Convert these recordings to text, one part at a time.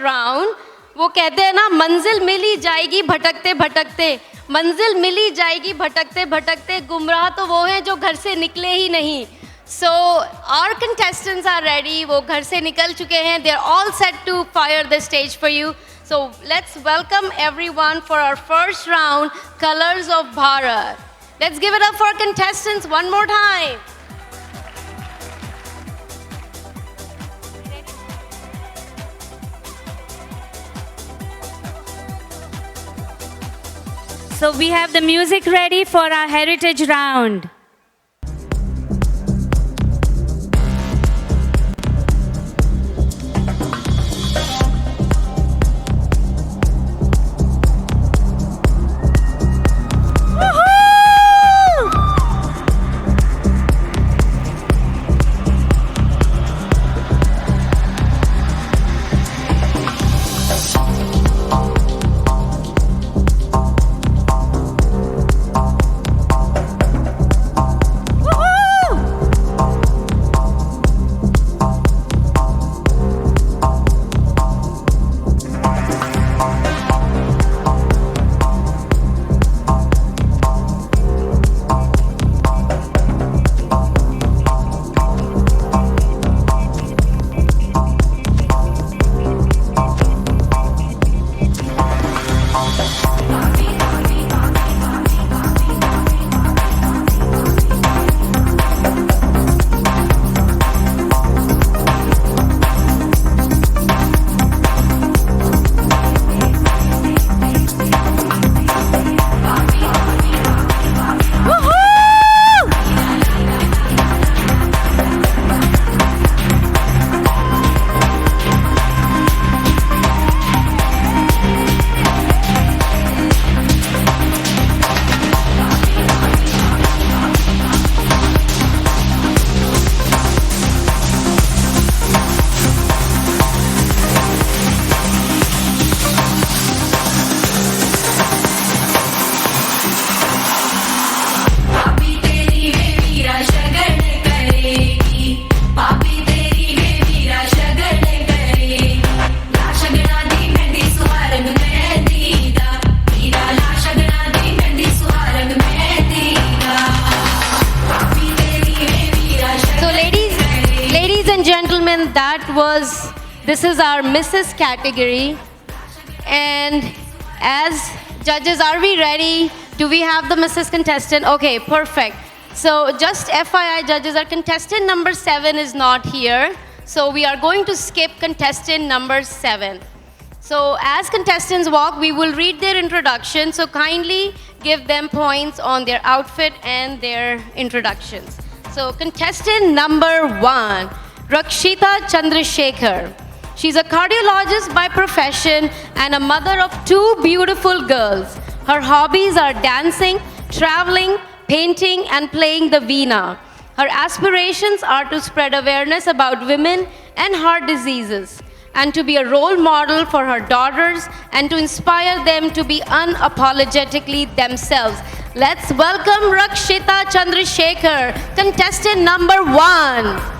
round. वो कहते हैं ना, मंजिल मिली जाएगी भटकते भटकते, मंजिल मिली जाएगी भटकते भटकते, गुमराह तो वो हैं जो घर से निकले ही नहीं. So our contestants are ready. वो घर से निकल चुके हैं. They are all set to fire the stage for you. So let's welcome everyone for our first round, Colors of Bharat. Let's give it up for our contestants one more time. So we have the music ready for our heritage round. This is our Mrs. category. And as judges, are we ready? Do we have the Mrs. contestant? Okay, perfect. So just FYI, judges, our contestant number 7 is not here. So we are going to skip contestant number 7. So as contestants walk, we will read their introduction. So kindly give them points on their outfit and their introductions. So contestant number 1, Rakshita Chandrasekhar. She's a cardiologist by profession and a mother of 2 beautiful girls. Her hobbies are dancing, traveling, painting, and playing the veena. Her aspirations are to spread awareness about women and heart diseases, and to be a role model for her daughters and to inspire them to be unapologetically themselves. Let's welcome Rakshita Chandrasekhar, contestant number 1.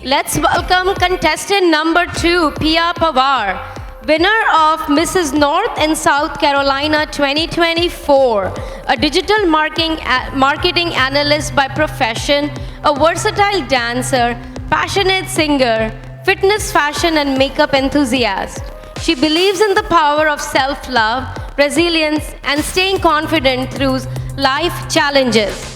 Let's welcome contestant number 2, Pia Pawar, winner of Mrs. North and South Carolina 2024, a digital marketing analyst by profession, a versatile dancer, passionate singer, fitness, fashion, and makeup enthusiast. She believes in the power of self-love, resilience, and staying confident through life challenges.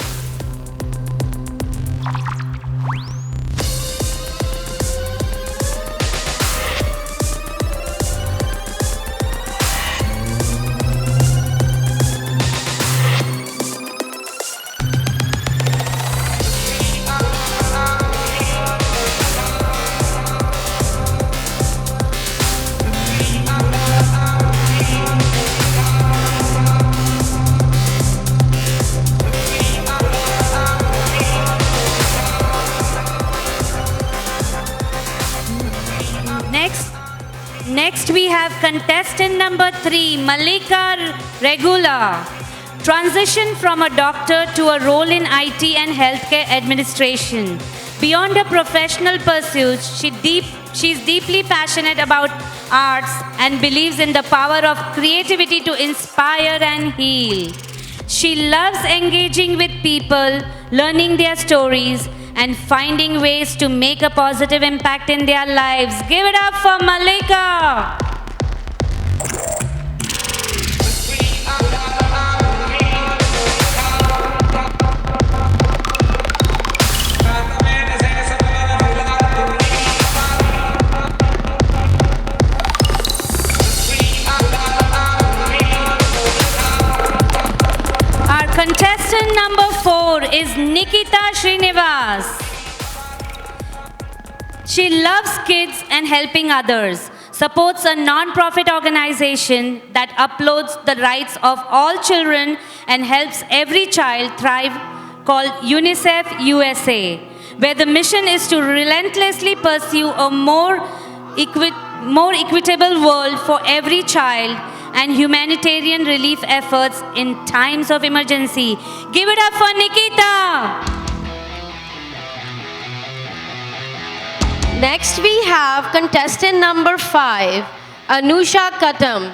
Next, we have contestant number 3, Malika Regula. Transition from a doctor to a role in IT and healthcare administration. Beyond her professional pursuits, she's deeply passionate about arts and believes in the power of creativity to inspire and heal. She loves engaging with people, learning their stories, and finding ways to make a positive impact in their lives. Give it up for Malika. Contestant number 4 is Nikita Srinivas. She loves kids and helping others, supports a non-profit organization that upholds the rights of all children and helps every child thrive called UNICEF USA, where the mission is to relentlessly pursue a more equitable world for every child and humanitarian relief efforts in times of emergency. Give it up for Nikita. Next, we have contestant number 5, Anusha Katam.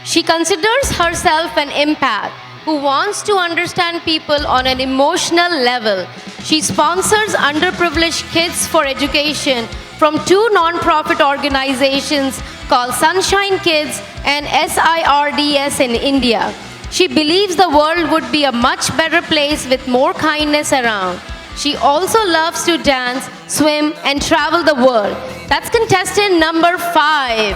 She considers herself an empath who wants to understand people on an emotional level. She sponsors underprivileged kids for education from 2 non-profit organizations called Sunshine Kids and SIRDS in India. She believes the world would be a much better place with more kindness around. She also loves to dance, swim, and travel the world. That's contestant number 5.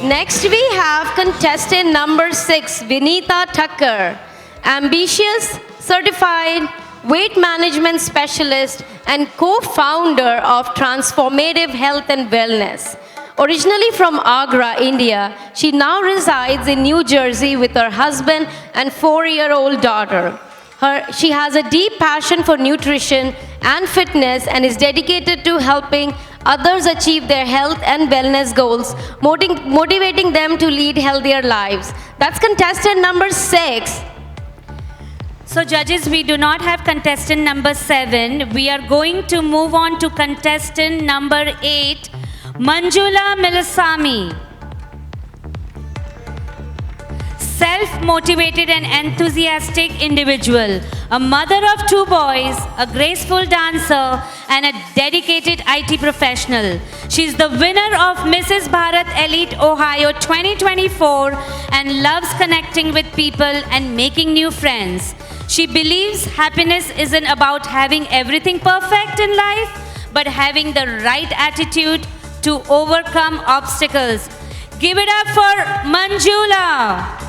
Next, we have contestant number 6, Vinita Thakkar. Ambitious, certified, weight management specialist and co-founder of Transformative Health and Wellness. Originally from Agra, India, she now resides in New Jersey with her husband and 4-year-old daughter. She has a deep passion for nutrition and fitness and is dedicated to helping others achieve their health and wellness goals, motivating them to lead healthier lives. That's contestant number 6. So judges, we do not have contestant number 7. We are going to move on to contestant number 8, Manjula Milasamy. Self-motivated and enthusiastic individual, a mother of 2 boys, a graceful dancer, and a dedicated IT professional. She is the winner of Mrs. Bharat Elite Ohio 2024 and loves connecting with people and making new friends. She believes happiness isn't about having everything perfect in life, but having the right attitude to overcome obstacles. Give it up for Manjula.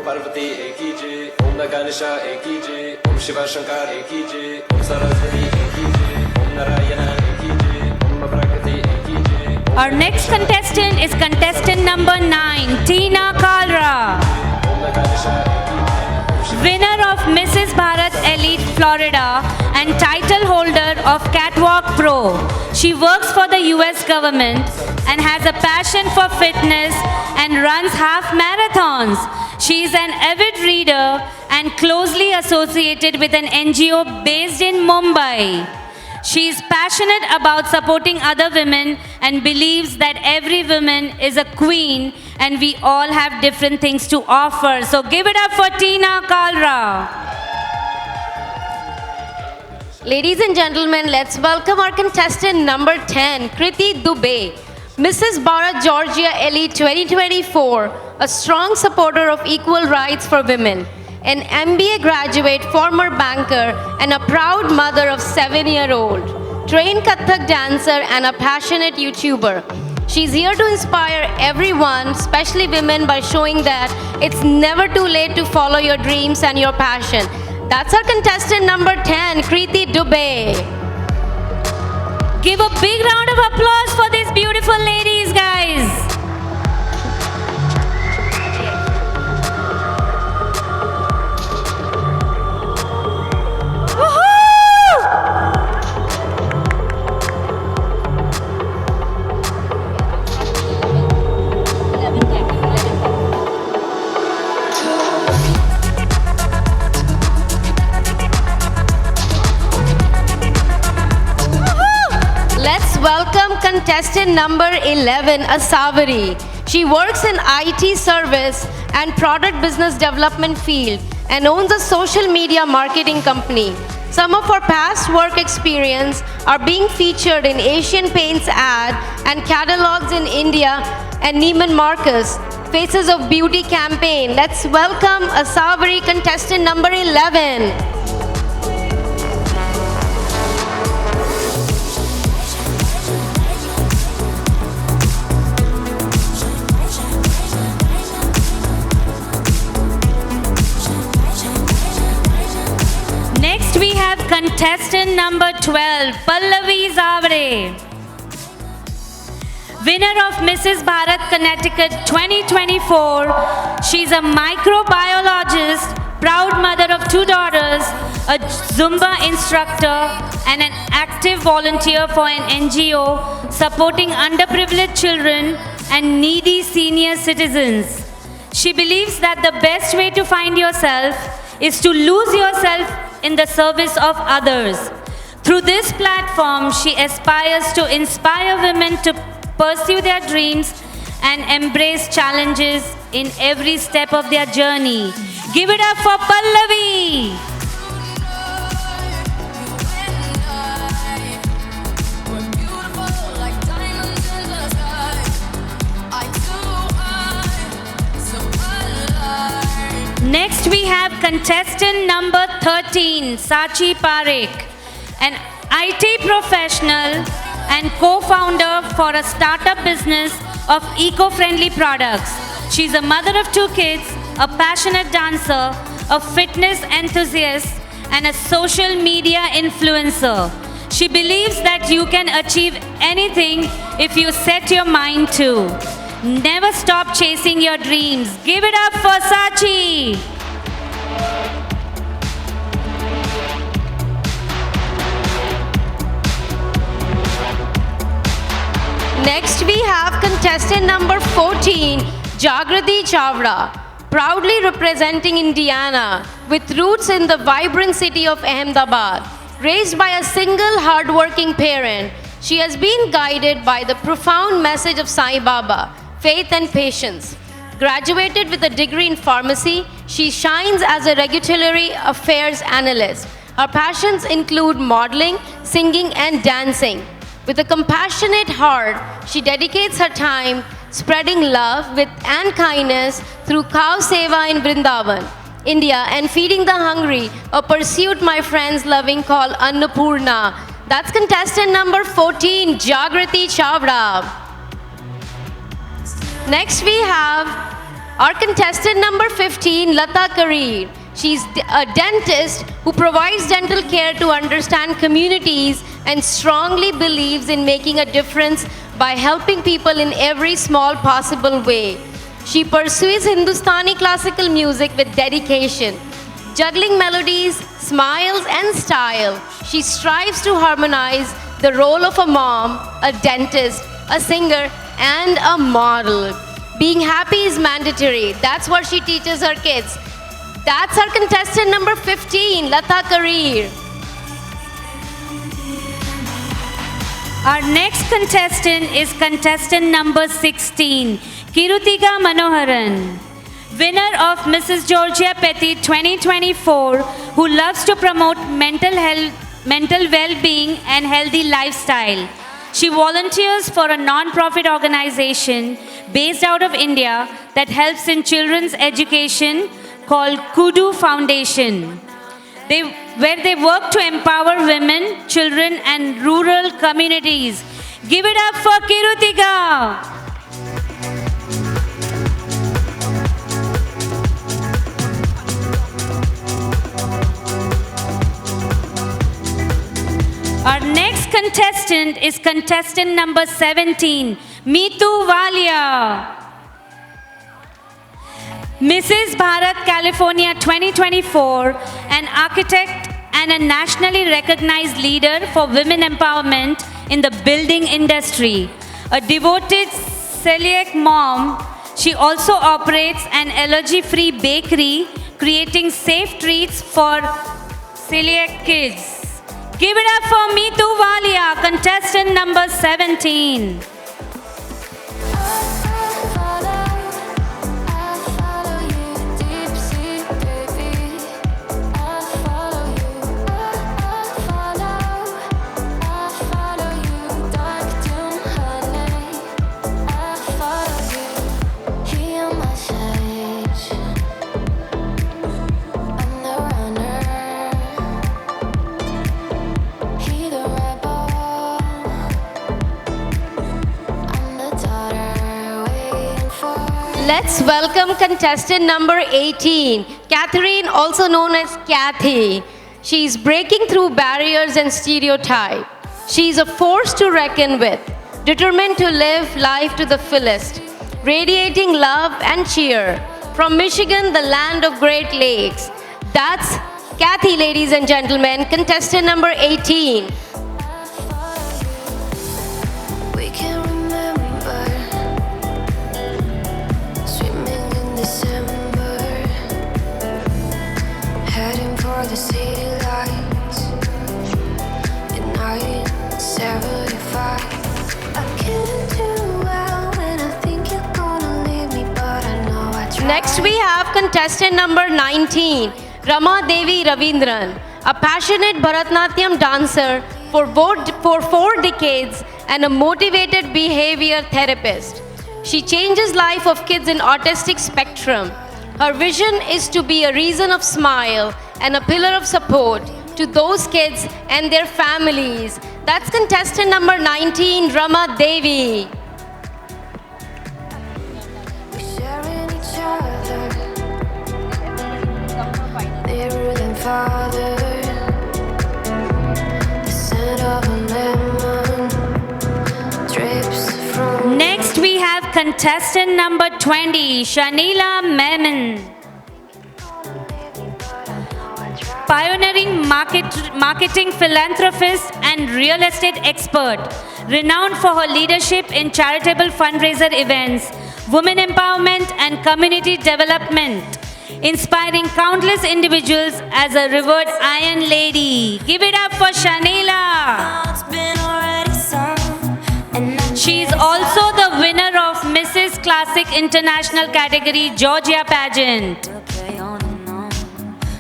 Parvati एक ही जे ओम नगानिशा एक ही जे ओम शिवा शंकर एक ही जे ओम सरस्वती एक ही जे ओम नारायण एक ही जे ओम प्रकृति एक ही जे. Our next contestant is contestant number 9, Tina Kalra. Winner of Mrs. Bharat Elite Florida and title holder of Catwalk Pro. She works for the US government and has a passion for fitness and runs half marathons. She is an avid reader and closely associated with an NGO based in Mumbai. She is passionate about supporting other women and believes that every woman is a queen and we all have different things to offer. So give it up for Tina Kalra. Ladies and gentlemen, let's welcome our contestant number 10, Kriti Dubey. Mrs. Bharat Georgia Elite 2024, a strong supporter of equal rights for women, an MBA graduate, former banker, and a proud mother of 7-year-old, trained Kathak dancer and a passionate YouTuber. She's here to inspire everyone, especially women, by showing that it's never too late to follow your dreams and your passion. That's our contestant number 10, Kriti Dubey. Give a big round of applause for these beautiful ladies, guys. contestant number 11, Asavari. She works in IT service and product business development field and owns a social media marketing company. Some of her past work experience are being featured in Asian Paints ad and catalogs in India and Neiman Marcus Faces of Beauty campaign. Let's welcome Asavari, contestant number 11. Next we have contestant number 12, Pallavi Zavre. Winner of Mrs. Bharat Connecticut 2024. She's a microbiologist, proud mother of 2 daughters, a Zumba instructor, and an active volunteer for an NGO supporting underprivileged children and needy senior citizens. She believes that the best way to find yourself is to lose yourself in the service of others. Through this platform, she aspires to inspire women to pursue their dreams and embrace challenges in every step of their journey. Give it up for Pallavi! Next we have contestant number 13, Sachi Parekh, an IT professional and co-founder for a startup business of eco-friendly products. She's a mother of 2 kids, a passionate dancer, a fitness enthusiast, and a social media influencer. She believes that you can achieve anything if you set your mind to. Never stop chasing your dreams. Give it up for Sachi. Next we have contestant number 14, Jagrati Chavda, proudly representing Indiana with roots in the vibrant city of Ahmedabad. Raised by a single hardworking parent, she has been guided by the profound message of Sai Baba, faith and patience. Graduated with a degree in pharmacy, she shines as a regulatory affairs analyst. Her passions include modeling, singing, and dancing. With a compassionate heart, she dedicates her time spreading love and kindness through Cow Seva in Vrindavan, India, and feeding the hungry, a pursuit my friends loving called Annapurna. That's contestant number 14, Jagrati Chavda. Next we have our contestant number 15, Lata Karir. She's a dentist who provides dental care to understand communities and strongly believes in making a difference by helping people in every small possible way. She pursues Hindustani classical music with dedication. Juggling melodies, smiles, and style, she strives to harmonize the role of a mom, a dentist, a singer, and a model. Being happy is mandatory. That's what she teaches her kids. That's our contestant number 15, Lata Karir. Our next contestant is contestant number 16, Kirutika Manoharan. Winner of Mrs. Georgia Petty 2024, who loves to promote mental health, mental well-being and healthy lifestyle. She volunteers for a non-profit organization based out of India that helps in children's education called Kudu Foundation, where they work to empower women, children, and rural communities. Give it up for Kirutika. Our next contestant is contestant number 17, Meetu Walia. Mrs. Bharat California 2024, an architect and a nationally recognized leader for women empowerment in the building industry. A devoted celiac mom, she also operates an allergy-free bakery, creating safe treats for celiac kids. Give it up for Meetu Walia, contestant number 17. Let's welcome contestant number 18, Catherine, also known as Kathy. She's breaking through barriers and stereotype. She's a force to reckon with, determined to live life to the fullest, radiating love and cheer. From Michigan, the land of Great Lakes. That's Kathy, ladies and gentlemen, contestant number 18. We can remember swimming in December, heading for the city lights in 1975. I can't do well when I think you're gonna leave me, but I know I tried. Next, we have contestant number 19, Rama Devi Ravindran, a passionate Bharatnatyam dancer for 4 decades and a motivated behavior therapist. She changes life of kids in autistic spectrum. Her vision is to be a reason of smile and a pillar of support to those kids and their families. That's contestant number 19, Rama Devi. We're sharing each other, nearer than father. The scent of a lemon drips from. Next, we have contestant number 20, Shanila Memon. Pioneering marketing philanthropist and real estate expert, renowned for her leadership in charitable fundraiser events, women empowerment and community development, inspiring countless individuals as a revered Iron Lady. Give it up for Shanila. She is also the winner of Mrs. Classic International category Georgia pageant.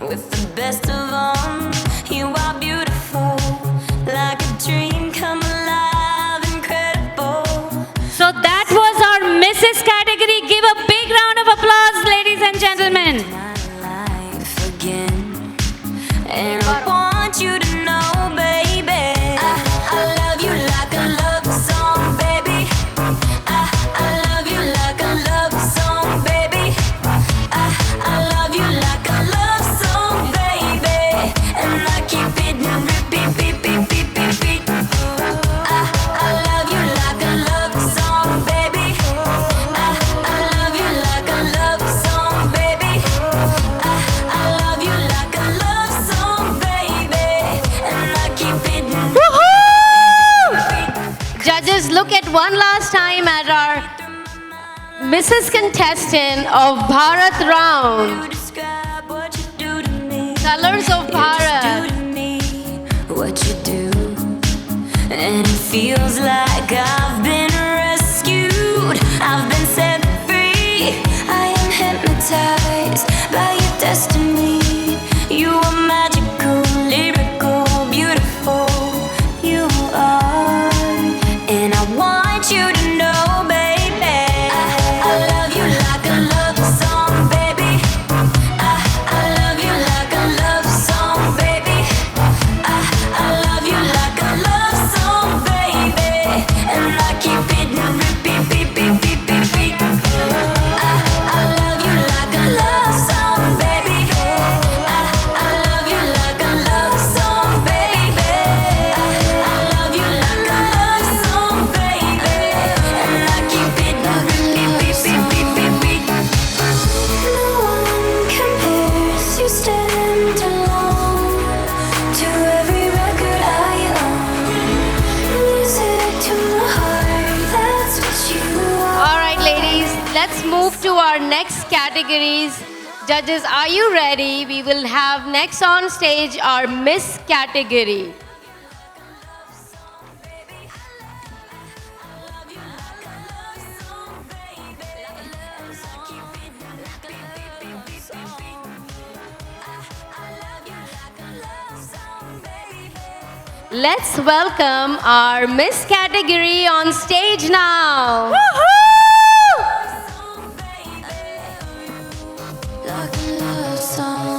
With the best of them, you are beautiful, like a dream come alive, incredible. So that was our Mrs. category. Give a big round of applause, ladies and gentlemen. My life again, and I want you to know, baby, I love you like a love song, baby. I love you like a love song, baby. I love you like a love song, baby. And I keep it repeat, beat, beat, beat, beat, beat. I love you like a love song, baby. I love you like a love song, baby. I love you like a love song, baby. And I keep it Judges, look at one last time at our Mrs. contestant of Bharat round. describe what you do to me. Colors of You Bharat. just do to me what you do, and it feels like I've been rescued. I've been set free. I am hypnotized by your destiny. You are magical, lyrical, beautiful. You are, and I want you to know, baby. I love you like a love song, baby. I love you like a love song, baby. I love you like a love song, baby. And I keep it repeat, beat, beat, beat, beat, beat. I love you like a love song, baby. I love you like a love song, baby. I love you like a love song, baby. And I keep it repeat, beat, beat, beat, beat, beat. No one compares. You stand alone to every record I own. Music to my heart, that's what you are. All right, ladies, let's move to our next categories. Judges, are you ready? We will have next on stage our Miss category. Let's welcome our Miss Category on stage now. Like a love song.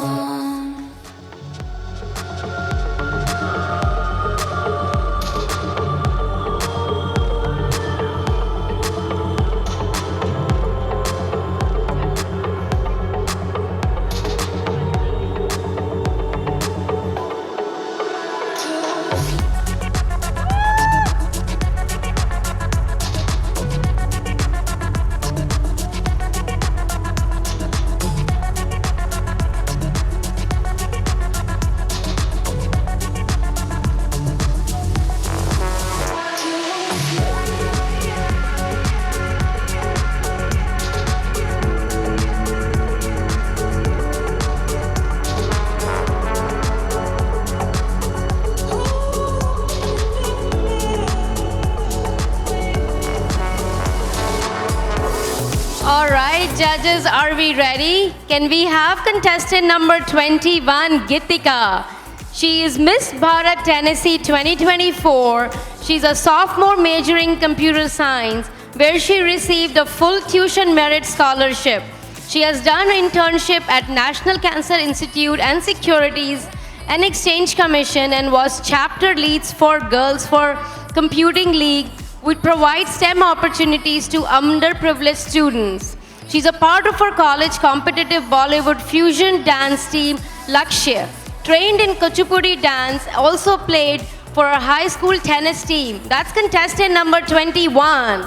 All right, judges, are we ready? Can we have contestant number 21, Gitika? She is Miss Bharat Tennessee 2024. She's a sophomore majoring computer science, where she received a full tuition merit scholarship. She has done an internship at National Cancer Institute and Securities and Exchange Commission and was chapter leads for Girls for Computing League, which provides STEM opportunities to underprivileged students. She's a part of her college competitive Bollywood fusion dance team, Lakshya. Trained in Kuchipudi dance, also played for a high school tennis team. That's contestant number 21.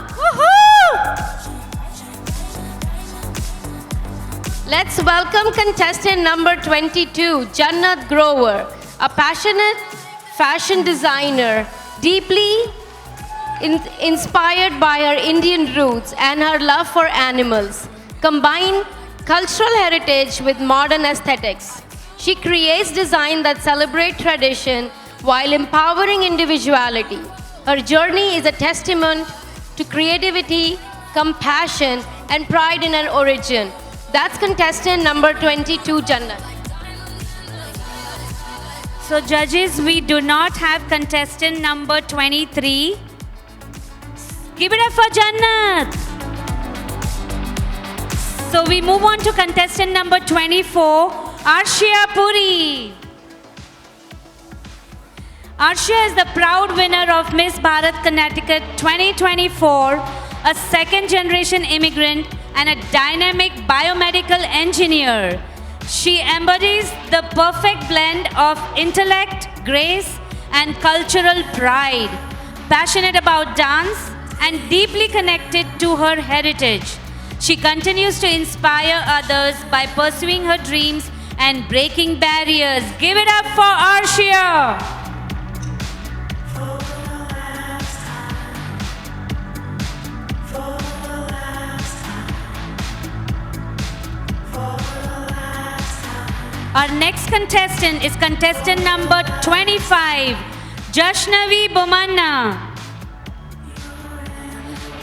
Let's welcome contestant number 22, Jannat Grover, a passionate fashion designer, deeply inspired by her Indian roots and her love for animals. Combine cultural heritage with modern aesthetics. She creates design that celebrate tradition while empowering individuality. Her journey is a testament to creativity, compassion, and pride in her origin. That's contestant number 22, Jannat. So judges, we do not have contestant number 23. Give it up for Jannat. So we move on to contestant number 24, Arshia Puri. Arshia is the proud winner of Miss Bharat Connecticut 2024, a second-generation immigrant and a dynamic biomedical engineer. She embodies the perfect blend of intellect, grace, and cultural pride. Passionate about dance and deeply connected to her heritage, she continues to inspire others by pursuing her dreams and breaking barriers. Give it up for Arshia! Our next contestant is contestant number 25, Jashnavi Bomanna.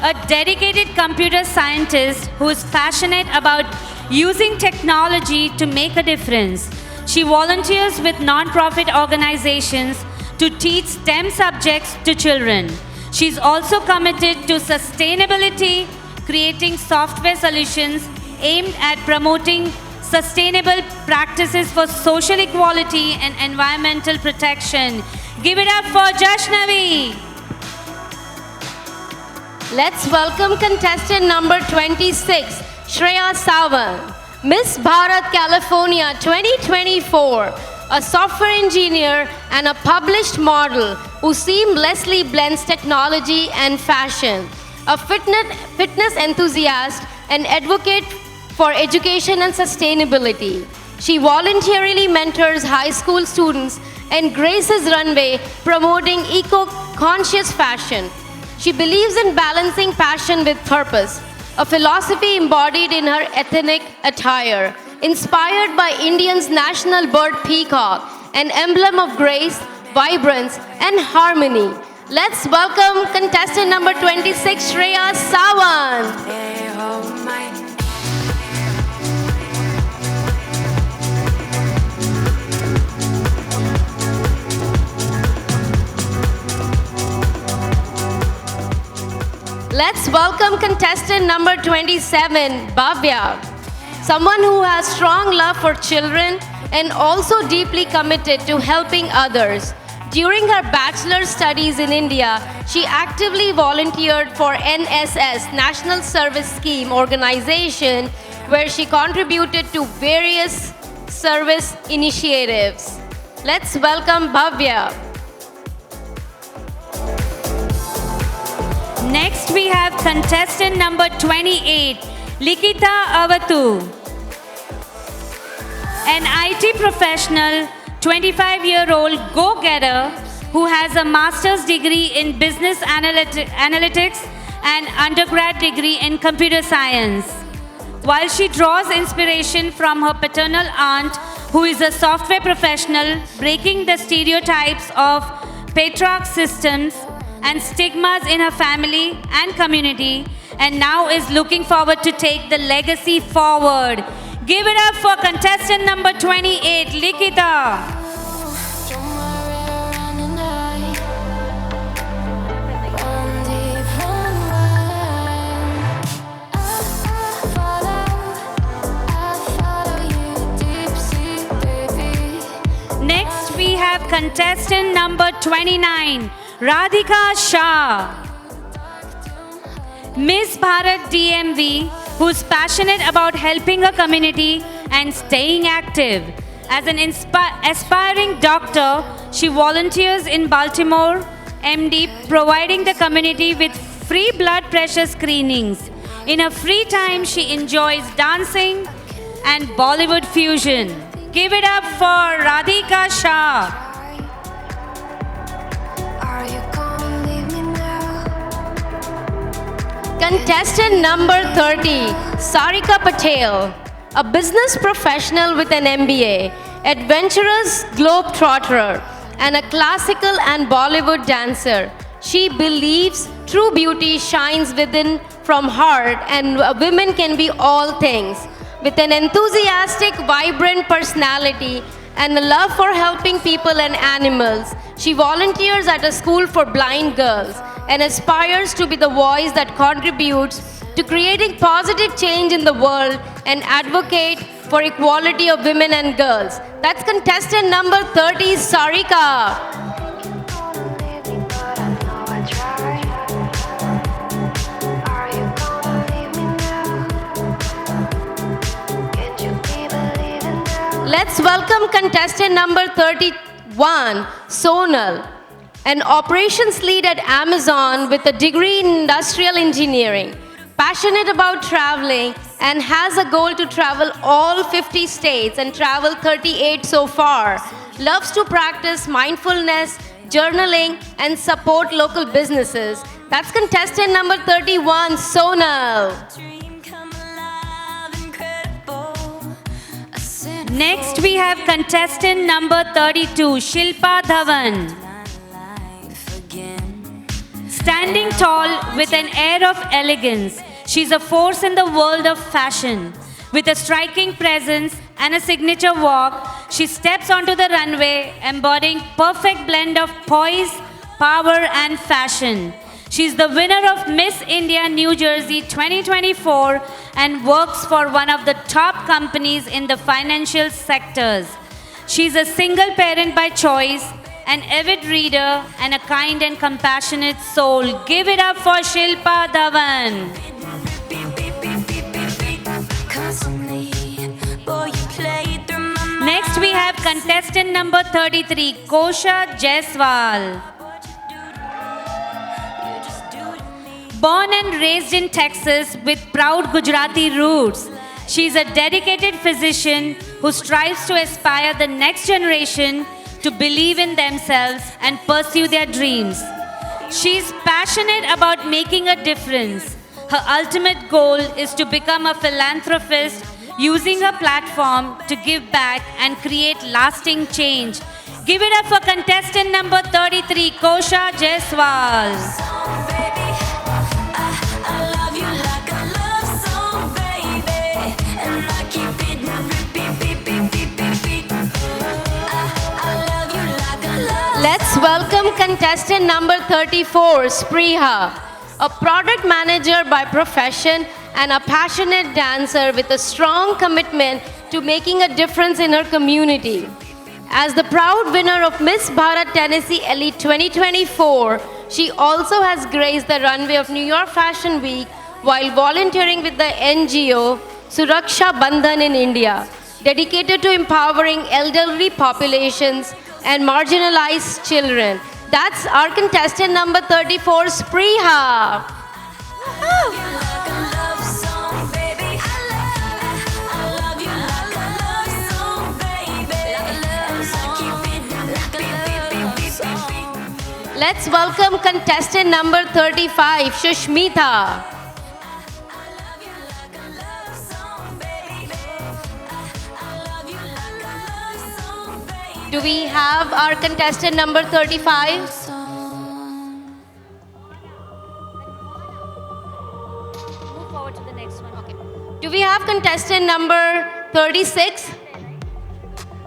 A dedicated computer scientist who is passionate about using technology to make a difference. She volunteers with non-profit organizations to teach STEM subjects to children. She's also committed to sustainability, creating software solutions aimed at promoting sustainable practices for social equality and environmental protection. Give it up for Jashnavi. Let's welcome contestant number 26, Shreya Sawant, Miss Bharat California 2024, a software engineer and a published model who seamlessly blends technology and fashion, a fitness enthusiast and advocate for education and sustainability. She voluntarily mentors high school students and graces runway promoting eco-conscious fashion. She believes in balancing passion with purpose, a philosophy embodied in her ethnic attire, inspired by India's national bird peacock, an emblem of grace, vibrance, and harmony. Let's welcome contestant number 26, Shreya Sawant. Let's welcome contestant number 27, Bhavya. Someone who has strong love for children and also deeply committed to helping others. During her bachelor's studies in India, she actively volunteered for NSS, National Service Scheme organization, where she contributed to various service initiatives. Let's welcome Bhavya. Next, we have contestant number 28, Likita Avatu. An IT professional, 25-year-old go-getter who has a master's degree in business analytics and undergrad degree in computer science. While she draws inspiration from her paternal aunt, who is a software professional, breaking the stereotypes of patriarch systems and stigmas in her family and community, and now is looking forward to take the legacy forward. Give it up for contestant number 28, Likita. Next, we have contestant number 29, Radhika Shah. Miss Bharat DMV, who's passionate about helping her community and staying active. As an aspiring doctor, she volunteers in Baltimore, MD, providing the community with free blood pressure screenings. In her free time, she enjoys dancing and Bollywood fusion. Give it up for Radhika Shah. Are you gonna leave me now? Contestant number 30, Sarika Patel, a business professional with an MBA, adventurous globetrotter, and a classical and Bollywood dancer. She believes true beauty shines within from heart and women can be all things. With an enthusiastic, vibrant personality and a love for helping people and animals, she volunteers at a school for blind girls and aspires to be the voice that contributes to creating positive change in the world and advocate for equality of women and girls. That's contestant number 30, Sarika. Let's welcome contestant number 31, Sonal, an operations lead at Amazon with a degree in industrial engineering, passionate about traveling and has a goal to travel all 50 states and travel 38 so far. Loves to practice mindfulness, journaling and support local businesses. That's contestant number 31, Sonal. Next, we have contestant number 32, Shilpa Dhawan. Standing tall with an air of elegance, she's a force in the world of fashion. With a striking presence and a signature walk, she steps onto the runway, embodying perfect blend of poise, power, and fashion. She's the winner of Miss India New Jersey 2024 and works for one of the top companies in the financial sectors. She's a single parent by choice, an avid reader, and a kind and compassionate soul. Give it up for Shilpa Dhawan. Next, we have contestant number 33, Kosha Jaiswal. Born and raised in Texas with proud Gujarati roots, she is a dedicated physician who strives to inspire the next generation to believe in themselves and pursue their dreams. She is passionate about making a difference. Her ultimate goal is to become a philanthropist, using her platform to give back and create lasting change. Give it up for contestant number 33, Kosha Jaiswal. Let's welcome contestant number 34, Spriha. a product manager by profession, and a passionate dancer with a strong commitment to making a difference in her community. As the proud winner of Miss Bharat Tennessee Elite 2024, she also has graced the runway of New York Fashion Week while volunteering with the NGO Suraksha Bandhan in India, dedicated to empowering elderly populations and marginalized children. That's our contestant number 34, Spriha. Let's welcome contestant number 35, Shushmita. Do we have our contestant number 35? Move forward to the next one. Okay. Do we have contestant number 36?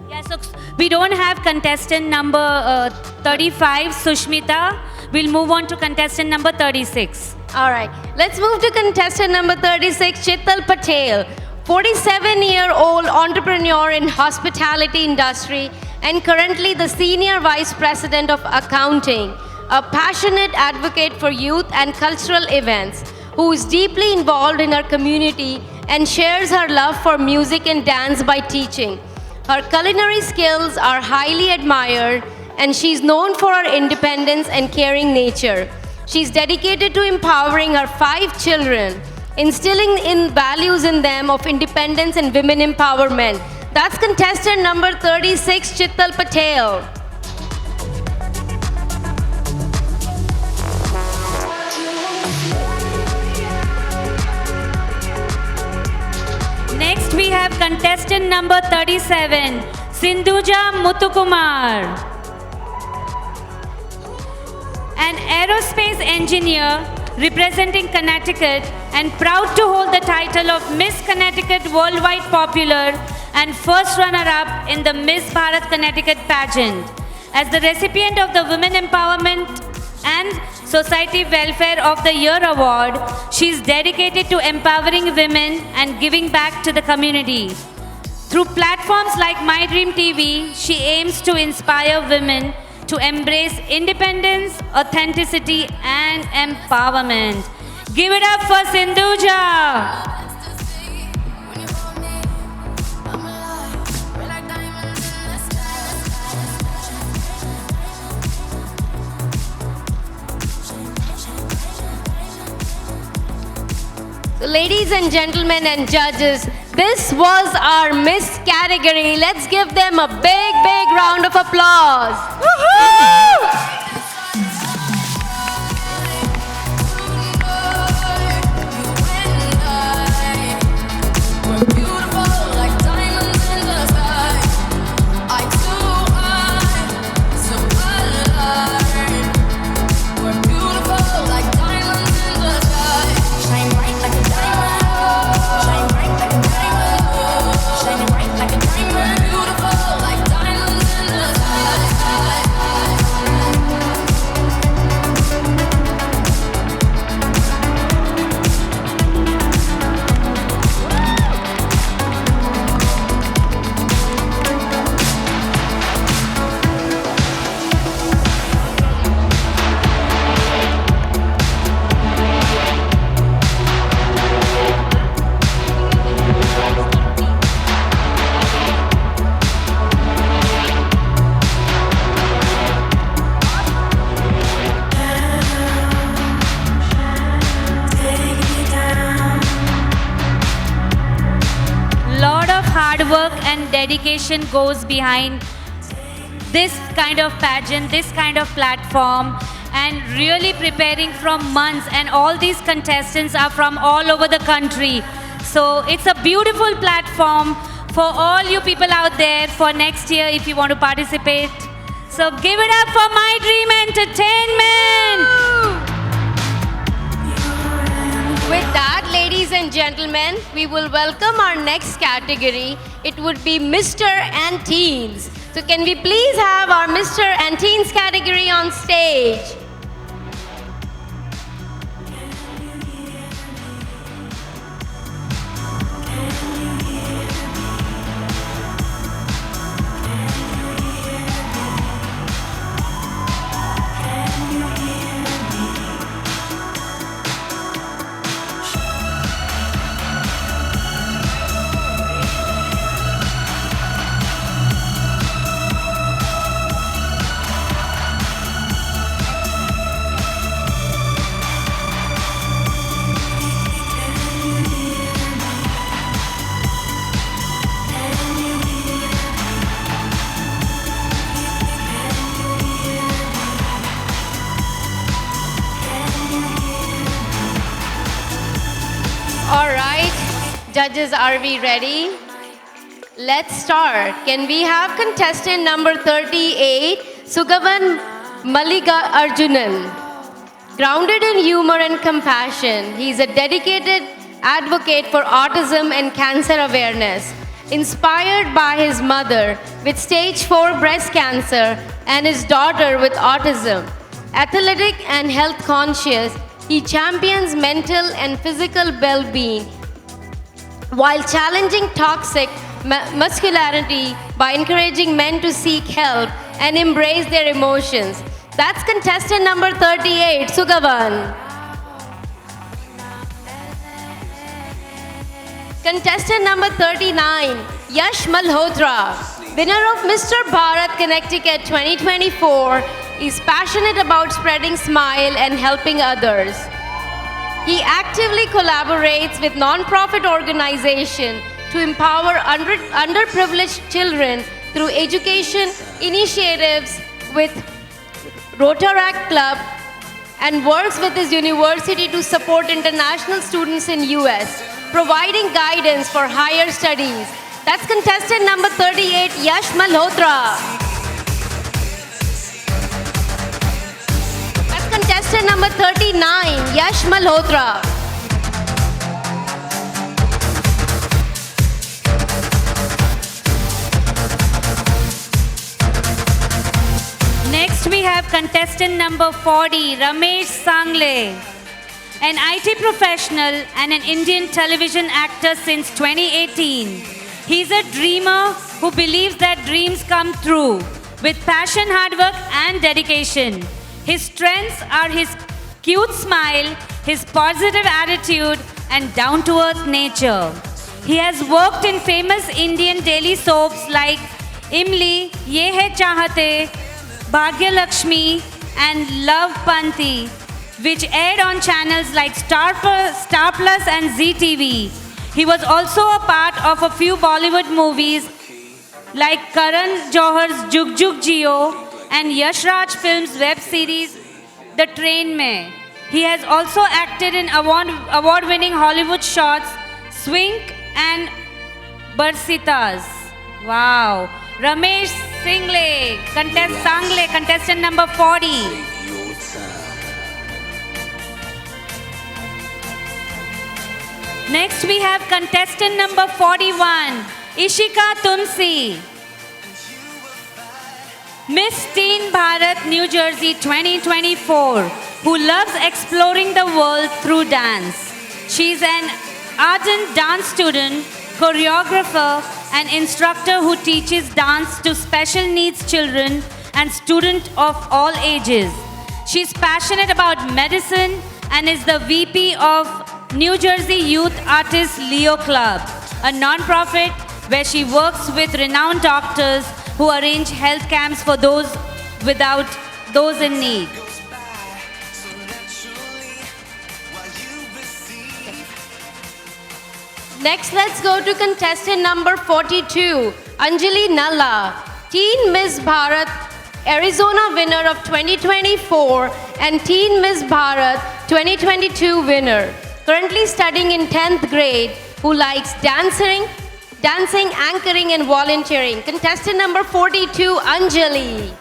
Yeah, so we don't have contestant number 35, Sushmita. We'll move on to contestant number 36. All right. Let's move to contestant number 36, Chittal Patel. 47-year-old entrepreneur in hospitality industry and currently the Senior Vice President of Accounting, a passionate advocate for youth and cultural events, who is deeply involved in her community and shares her love for music and dance by teaching. Her culinary skills are highly admired and she's known for her independence and caring nature. She's dedicated to empowering her 5 children, instilling in values in them of independence and women empowerment. That's contestant number 36, Chittal Patel. Next, we have contestant number 37, Sindhuja Muthukumar. An aerospace engineer representing Connecticut and proud to hold the title of Miss Connecticut Worldwide Popular and first runner-up in the Miss Bharat Connecticut pageant. As the recipient of the Women Empowerment and Society Welfare of the Year Award, she is dedicated to empowering women and giving back to the community. Through platforms like My Dream TV, she aims to inspire women to embrace independence, authenticity, and empowerment. Give it up for Sindhuja. So ladies and gentlemen and judges, this was our Miss category. Let's give them a big, big round of applause. Work and dedication goes behind this kind of pageant, this kind of platform, and really preparing from months, and all these contestants are from all over the country. So it's a beautiful platform for all you people out there for next year if you want to participate. So give it up for My Dream Entertainment! With that, ladies and gentlemen, we will welcome our next category. It would be Mr. and Teens. So can we please have our Mr. and Teens category on stage? All right, judges, are we ready? Let's start. Can we have contestant number 38, Sugavan Maliga Arjunan? Grounded in humor and compassion, he is a dedicated advocate for autism and cancer awareness. Inspired by his mother with stage 4 breast cancer and his daughter with autism, athletic and health conscious, he champions mental and physical well-being while challenging toxic masculinity by encouraging men to seek help and embrace their emotions. That's contestant number 38, Sugavan. Contestant number 39, Yash Malhotra. Winner of Mr. Bharat Connecticut 2024, is passionate about spreading smile and helping others. He actively collaborates with non-profit organizations to empower underprivileged children through education initiatives with Rotaract Club and works with his university to support international students in US, providing guidance for higher studies. That's contestant number 38, Yash Malhotra. That's contestant number 39, Yash Malhotra. Next we have contestant number 40, Ramesh Sangle. An IT professional and an Indian television actor since 2018. He's a dreamer who believes that dreams come true with passion, hard work and dedication. His strengths are his cute smile, his positive attitude and down-to-earth nature. He has worked in famous Indian daily soaps like Imli, Ye Hai Chahate, Bhagya Lakshmi and Love Panti, which aired on channels like Star Plus and Zee TV. He was also a part of a few Bollywood movies like Karan Johar's Jug Jug Jio and Yash Raj Films web series The Train Mein. He has also acted in award-winning Hollywood shorts Swink and Barsitas. Wow. Ramesh Sangle, contestant number 40. Next we have contestant number 41, Ishika Tumsi. Miss Teen Bharat New Jersey 2024, who loves exploring the world through dance. She's an ardent dance student, choreographer, and instructor who teaches dance to special needs children and students of all ages. She's passionate about medicine and is the VP of New Jersey Youth Artists Leo Club, a non-profit where she works with renowned doctors who arrange health camps for those in need. Next, let's go to contestant number 42, Anjali Nalla, Teen Miss Bharat Arizona winner of 2024 and Teen Miss Bharat 2022 winner. Currently studying in 10th grade, who likes dancing, anchoring and volunteering. Contestant number 42, Anjali.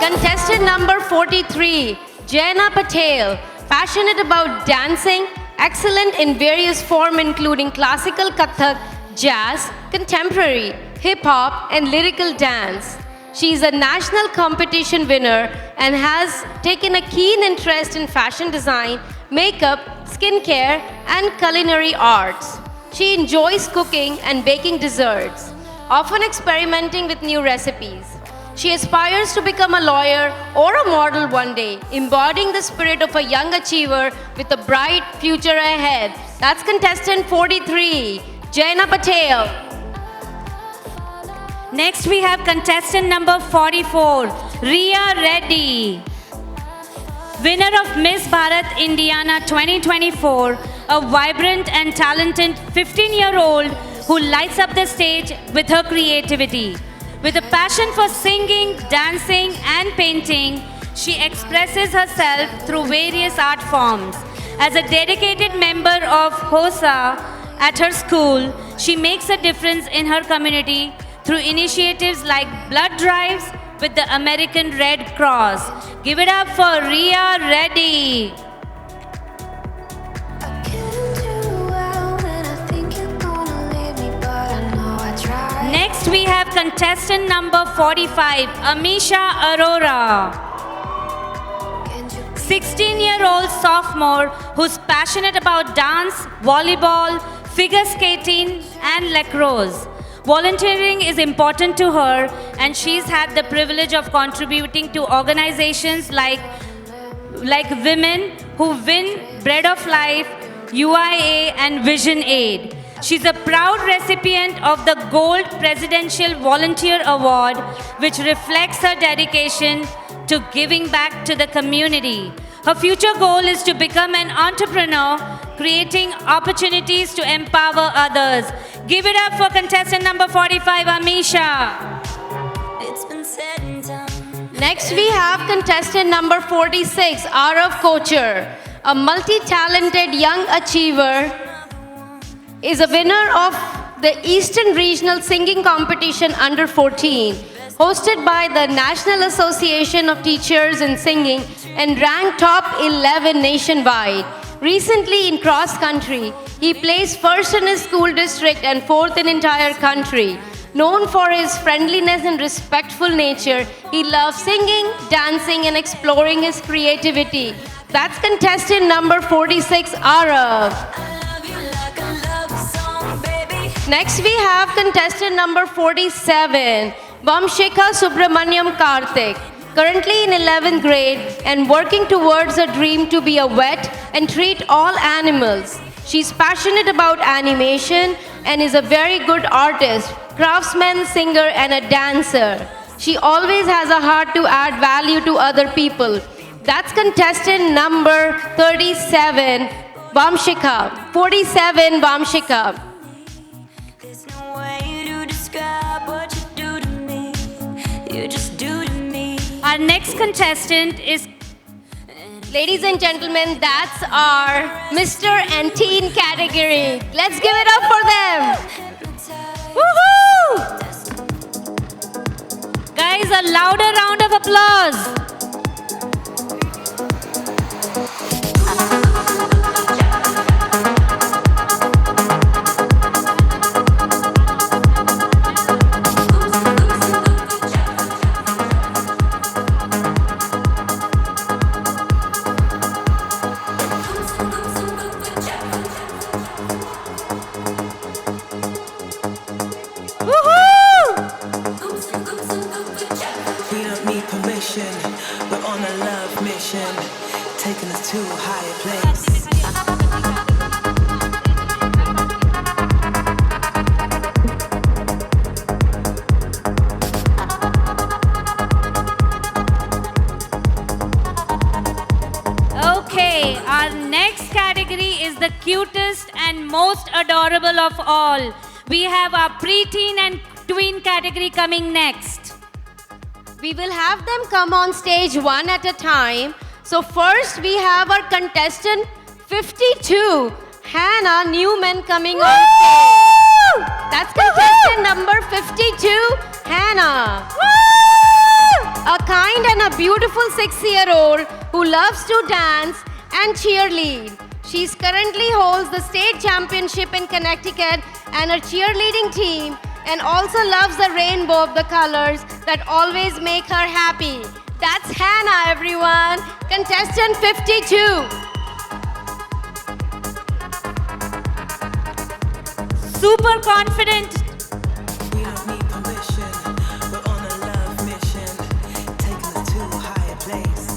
Contestant number 43, Jaina Patel, passionate about dancing, excellent in various forms including classical Kathak, jazz, contemporary, hip-hop and lyrical dance. She is a national competition winner and has taken a keen interest in fashion design, makeup, skincare and culinary arts. She enjoys cooking and baking desserts, often experimenting with new recipes. She aspires to become a lawyer or a model one day, embodying the spirit of a young achiever with a bright future ahead. That's contestant 43, Jaina Patel. Next we have contestant number 44, Riya Reddy. Winner of Miss Bharat Indiana 2024, a vibrant and talented 15-year-old who lights up the stage with her creativity. With a passion for singing, dancing, and painting, she expresses herself through various art forms. As a dedicated member of HOSA at her school, she makes a difference in her community through initiatives like blood drives with the American Red Cross. Give it up for Riya Reddy. I can't do well when I think you're gonna leave me, but I know I tried. Next, we have contestant number 45, Amisha Arora. 16-year-old sophomore who's passionate about dance, volleyball, figure skating, and lacrosse. Volunteering is important to her, and she's had the privilege of contributing to organizations like Women Who Win Bread of Life, UIA, and Vision Aid. She's a proud recipient of the Gold Presidential Volunteer Award, which reflects her dedication to giving back to the community. Her future goal is to become an entrepreneur, creating opportunities to empower others. Give it up for contestant number 45, Amisha. It's been said and done. Next, we have contestant number 46, Arav Kocher, a multi-talented young achiever, is a winner of the Eastern Regional Singing Competition Under 14, hosted by the National Association of Teachers in Singing and ranked top 11 nationwide. Recently in cross country, he placed first in his school district and fourth in entire country. Known for his friendliness and respectful nature, he loves singing, dancing, and exploring his creativity. That's contestant number 46, Arav. I love you like a love song, baby. Next, we have contestant number 47, Vamshika Subramaniam Karthik, currently in 11th grade and working towards a dream to be a vet and treat all animals. She's passionate about animation and is a very good artist, craftsman, singer, and a dancer. She always has a heart to add value to other people. That's contestant number 37, Vamshika. 47, Vamshika. There's no way to describe what you do to me. You just do to me. Our next contestant is Ladies and gentlemen, that's our Mr. and Teen category. Let's give it up for them. Woohoo! Guys, a louder round of applause. We don't need permission. We're on a love mission, taking us to a higher place. Okay, our next category is the cutest and most adorable of all. We have our preteen and tween category coming next. We will have them come on stage one at a time. So first we have our contestant 52, Hannah Newman, coming on stage. That's contestant number 52, Hannah. A kind and a beautiful 6-year-old who loves to dance and cheerlead. She's currently holds the state championship in Connecticut and her cheerleading team, and also loves the rainbow of the colors that always make her happy. That's Hannah, everyone. Contestant 52. Super confident. We don't need permission. We're on a love mission, taking us to a higher place.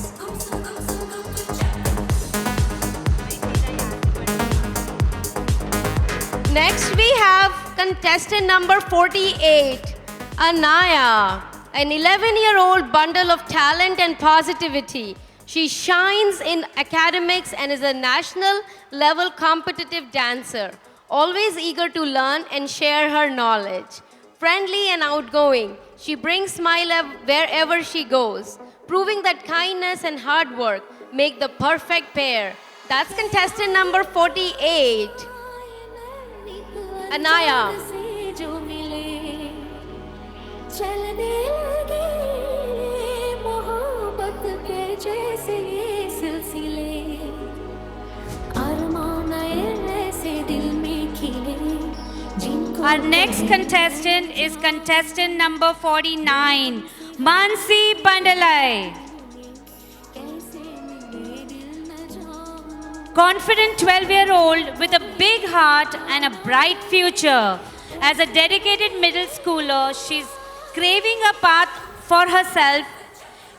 Next we have contestant number 48, Anaya. an 11-year-old bundle of talent and positivity. She shines in academics and is a national level competitive dancer, always eager to learn and share her knowledge. Friendly and outgoing, she brings smile wherever she goes, proving that kindness and hard work make the perfect pair. That's contestant number 48, Anaya. चलने लगे मोहब्बत के जैसे ये सिलसिले अरमान ऐसे दिल में खिले जिनको Our next contestant is contestant number 49, Mansi Pandalai. कैसे मिले दिल न जाने Confident 12-year-old with a big heart and a bright future. As a dedicated middle schooler, she's craving a path for herself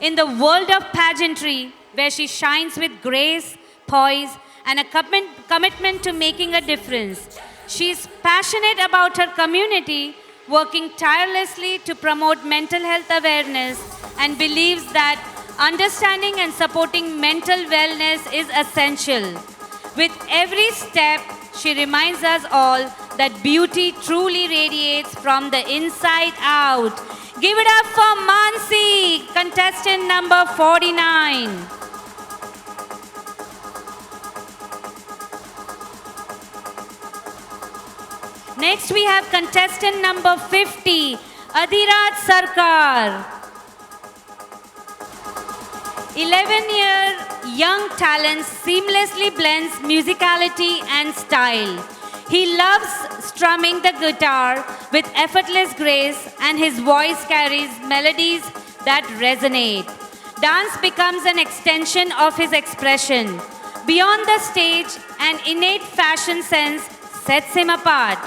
in the world of pageantry, where she shines with grace, poise, and a commitment to making a difference. She's passionate about her community, working tirelessly to promote mental health awareness, and believes that understanding and supporting mental wellness is essential. With every step, she reminds us all that beauty truly radiates from the inside out. Give it up for Mansi, contestant number 49. Next we have contestant number 50, Adhirat Sarkar. 11-year young talent seamlessly blends musicality and style. He loves strumming the guitar with effortless grace, and his voice carries melodies that resonate. Dance becomes an extension of his expression. Beyond the stage, an innate fashion sense sets him apart.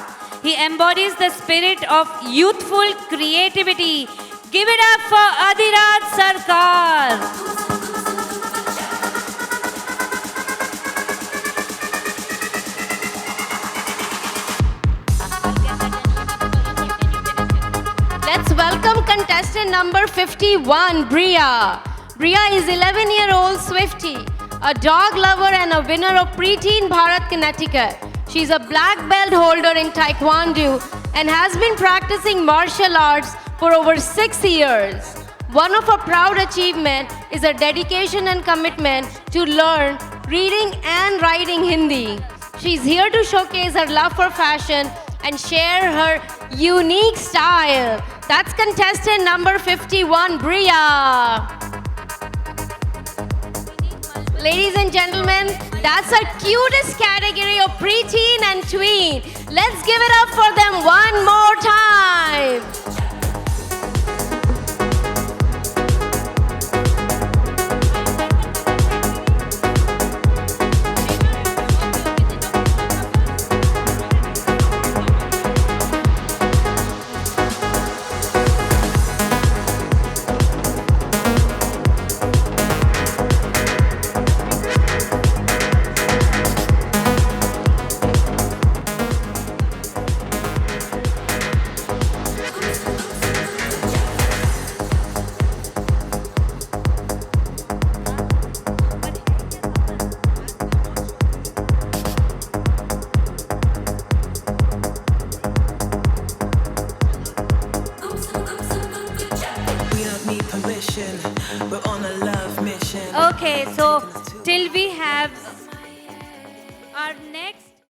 He embodies the spirit of youthful creativity. Give it up for Adhirat Sarkar. Let's welcome contestant number 51, Bria. Bria is 11-year-old Swifty, a dog lover and a winner of Preteen Bharat Connecticut. She's a black belt holder in Taekwondo and has been practicing martial arts for over 6 years. One of her proud achievements is her dedication and commitment to learn reading and writing Hindi. She's here to showcase her love for fashion and share her unique style. That's contestant number 51, Bria. Ladies and gentlemen, that's our cutest category of preteen and tween. Let's give it up for them one more time. We don't need permission. We're on a love mission. Okay, so till we have our next